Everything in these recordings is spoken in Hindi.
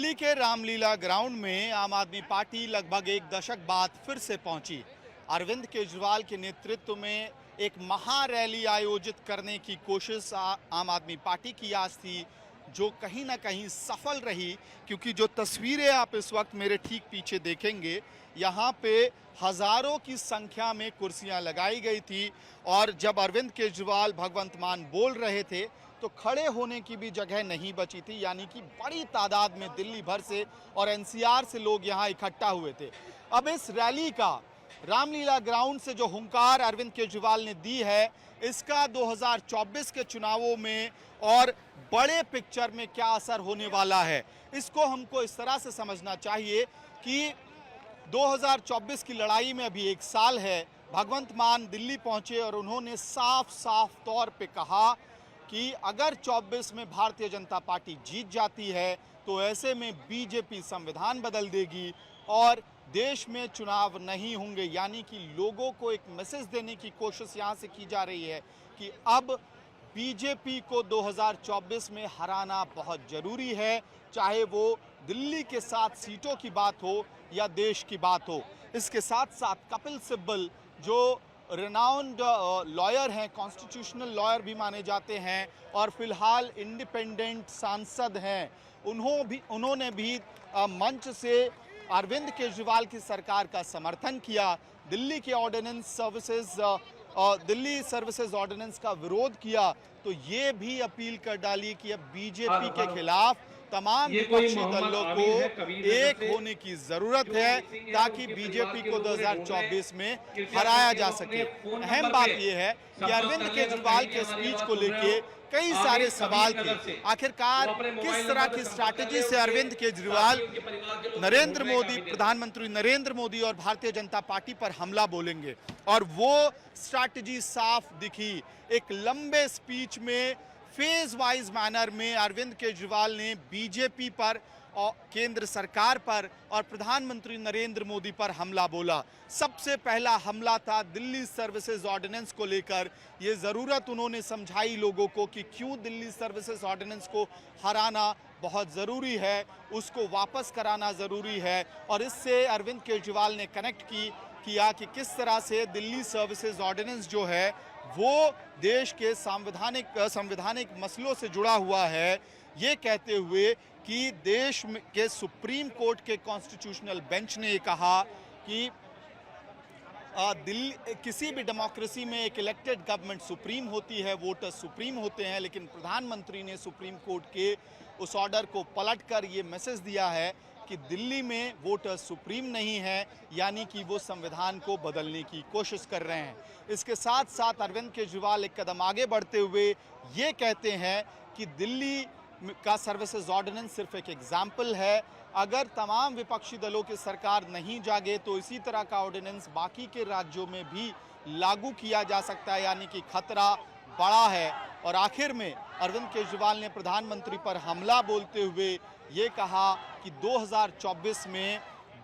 दिल्ली के रामलीला ग्राउंड में आम आदमी पार्टी लगभग एक दशक बाद फिर से पहुंची। अरविंद केजरीवाल के नेतृत्व में एक महारैली आयोजित करने की कोशिश आम आदमी पार्टी की आज थी, जो कहीं ना कहीं सफल रही, क्योंकि जो तस्वीरें आप इस वक्त मेरे ठीक पीछे देखेंगे, यहाँ पे हजारों की संख्या में कुर्सियां लगाई गई थी और जब अरविंद केजरीवाल भगवंत मान बोल रहे थे तो खड़े होने की भी जगह नहीं बची थी, यानी कि बड़ी तादाद में दिल्ली भर से और एनसीआर से लोग यहाँ इकट्ठा हुए थे। अब इस रैली का रामलीला ग्राउंड से जो हुंकार अरविंद केजरीवाल ने दी है, इसका 2024 के चुनावों में और बड़े पिक्चर में क्या असर होने वाला है, इसको हमको इस तरह से समझना चाहिए कि 2024 की लड़ाई में अभी एक साल है। भगवंत मान दिल्ली पहुंचे और उन्होंने साफ साफ तौर पे कहा कि अगर 24 में भारतीय जनता पार्टी जीत जाती है तो ऐसे में बीजेपी संविधान बदल देगी और देश में चुनाव नहीं होंगे। यानी कि लोगों को एक मैसेज देने की कोशिश यहाँ से की जा रही है कि अब बीजेपी को 2024 में हराना बहुत जरूरी है, चाहे वो दिल्ली के 7 सीटों की बात हो या देश की बात हो। इसके साथ साथ कपिल सिब्बल, जो रेनाउंड लॉयर हैं, कॉन्स्टिट्यूशनल लॉयर भी माने जाते हैं और फिलहाल इंडिपेंडेंट सांसद हैं, उन्होंने भी मंच से अरविंद केजरीवाल की सरकार का समर्थन किया। दिल्ली के दिल्ली सर्विसेज ऑर्डिनेंस का विरोध किया, तो ये भी अपील कर डाली कि अब बीजेपी के खिलाफ तमाम विपक्षी दलों को एक होने की जरूरत है ताकि बीजेपी को 2024 में हराया जा सके। अहम बात यह है कि अरविंद केजरीवाल के स्पीच को लेके कई सारे सवाल थे। आखिरकार किस तरह की स्ट्रैटेजी से अरविंद केजरीवाल प्रधानमंत्री नरेंद्र मोदी और भारतीय जनता पार्टी पर हमला बोलेंगे, और वो स्ट्रैटेजी साफ दिखी। एक लंबे स्पीच में फेज वाइज मैनर में अरविंद केजरीवाल ने बीजेपी पर और केंद्र सरकार पर और प्रधानमंत्री नरेंद्र मोदी पर हमला बोला। सबसे पहला हमला था दिल्ली सर्विसेज ऑर्डिनेंस को लेकर। ये ज़रूरत उन्होंने समझाई लोगों को कि क्यों दिल्ली सर्विसेज ऑर्डिनेंस को हराना बहुत ज़रूरी है, उसको वापस कराना ज़रूरी है। और इससे अरविंद केजरीवाल ने कनेक्ट किया कि किस तरह से दिल्ली सर्विसेज ऑर्डिनेंस जो है वो देश के संवैधानिक मसलों से जुड़ा हुआ है, ये कहते हुए कि देश के सुप्रीम कोर्ट के कॉन्स्टिट्यूशनल बेंच ने कहा कि किसी भी डेमोक्रेसी में एक इलेक्टेड गवर्नमेंट सुप्रीम होती है, वोटर्स सुप्रीम होते हैं, लेकिन प्रधानमंत्री ने सुप्रीम कोर्ट के उस ऑर्डर को पलटकर ये मैसेज दिया है कि दिल्ली में वोटर्स सुप्रीम नहीं है, यानी कि वो संविधान को बदलने की कोशिश कर रहे हैं। इसके साथ साथ अरविंद केजरीवाल एक कदम आगे बढ़ते हुए ये कहते हैं कि दिल्ली का सर्विसेज ऑर्डिनेंस सिर्फ एक एग्जाम्पल है। अगर तमाम विपक्षी दलों की सरकार नहीं जागे तो इसी तरह का ऑर्डिनेंस बाकी के राज्यों में भी लागू किया जा सकता है, यानी कि खतरा बड़ा है। और आखिर में अरविंद केजरीवाल ने प्रधानमंत्री पर हमला बोलते हुए ये कहा कि 2024 में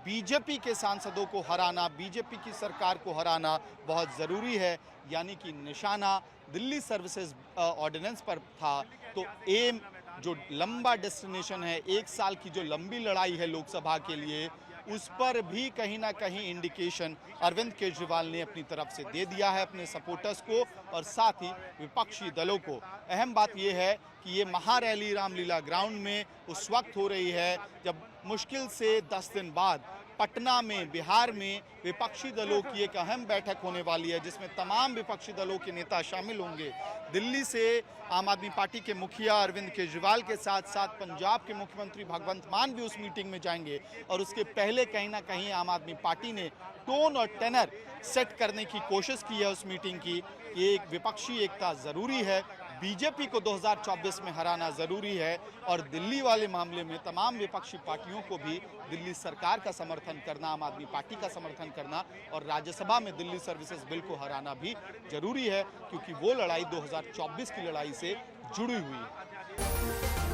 बीजेपी के सांसदों को हराना, बीजेपी की सरकार को हराना बहुत ज़रूरी है। यानी कि निशाना दिल्ली सर्विसेज ऑर्डिनेंस पर था, तो एम जो लंबा डेस्टिनेशन है, एक साल की जो लंबी लड़ाई है लोकसभा के लिए, उस पर भी कहीं ना कहीं इंडिकेशन अरविंद केजरीवाल ने अपनी तरफ से दे दिया है अपने सपोर्टर्स को और साथ ही विपक्षी दलों को। अहम बात यह है कि ये महारैली रामलीला ग्राउंड में उस वक्त हो रही है जब मुश्किल से 10 दिन बाद पटना में, बिहार में विपक्षी दलों की एक अहम बैठक होने वाली है, जिसमें तमाम विपक्षी दलों के नेता शामिल होंगे। दिल्ली से आम आदमी पार्टी के मुखिया अरविंद केजरीवाल के साथ साथ पंजाब के मुख्यमंत्री भगवंत मान भी उस मीटिंग में जाएंगे। और उसके पहले कहीं ना कहीं आम आदमी पार्टी ने टोन और टेनर सेट करने की कोशिश की है उस मीटिंग की कि एक विपक्षी एकता ज़रूरी है, बीजेपी को 2024 में हराना ज़रूरी है और दिल्ली वाले मामले में तमाम विपक्षी पार्टियों को भी दिल्ली सरकार का समर्थन करना, आम आदमी पार्टी का समर्थन करना और राज्यसभा में दिल्ली सर्विसेज बिल को हराना भी जरूरी है, क्योंकि वो लड़ाई 2024 की लड़ाई से जुड़ी हुई है।